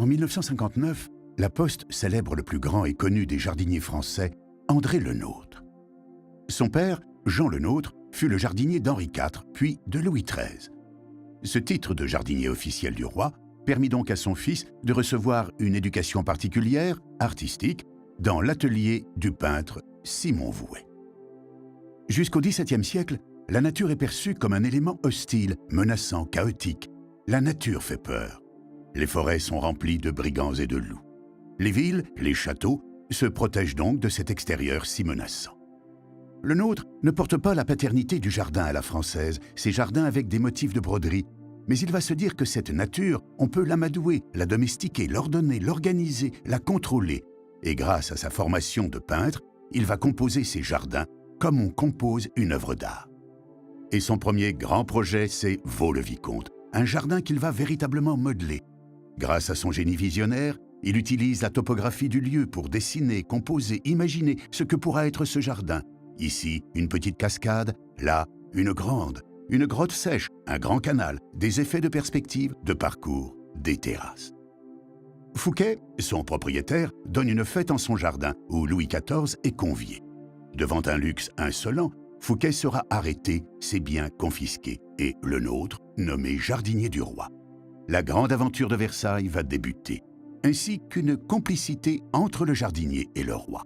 En 1959, la Poste célèbre le plus grand et connu des jardiniers français, André Le Nôtre. Son père, Jean Le Nôtre, fut le jardinier d'Henri IV, puis de Louis XIII. Ce titre de jardinier officiel du roi permit donc à son fils de recevoir une éducation particulière, artistique, dans l'atelier du peintre Simon Vouet. Jusqu'au XVIIe siècle, la nature est perçue comme un élément hostile, menaçant, chaotique. La nature fait peur. Les forêts sont remplies de brigands et de loups. Les villes, les châteaux, se protègent donc de cet extérieur si menaçant. Le Nôtre ne porte pas la paternité du jardin à la française, ces jardins avec des motifs de broderie, mais il va se dire que cette nature, on peut l'amadouer, la domestiquer, l'ordonner, l'organiser, la contrôler. Et grâce à sa formation de peintre, il va composer ses jardins comme on compose une œuvre d'art. Et son premier grand projet, c'est Vaux-le-Vicomte, un jardin qu'il va véritablement modeler. Grâce à son génie visionnaire, il utilise la topographie du lieu pour dessiner, composer, imaginer ce que pourra être ce jardin. Ici, une petite cascade, là, une grotte sèche, un grand canal, des effets de perspective, de parcours, des terrasses. Fouquet, son propriétaire, donne une fête en son jardin où Louis XIV est convié. Devant un luxe insolent, Fouquet sera arrêté, ses biens confisqués et Le Nôtre nommé jardinier du roi. La grande aventure de Versailles va débuter, ainsi qu'une complicité entre le jardinier et le roi.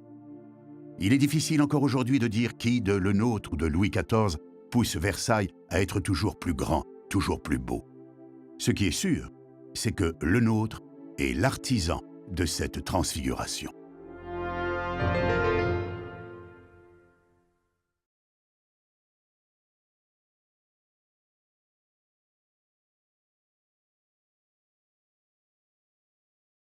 Il est difficile encore aujourd'hui de dire qui de Le Nôtre ou de Louis XIV pousse Versailles à être toujours plus grand, toujours plus beau. Ce qui est sûr, c'est que Le Nôtre est l'artisan de cette transfiguration.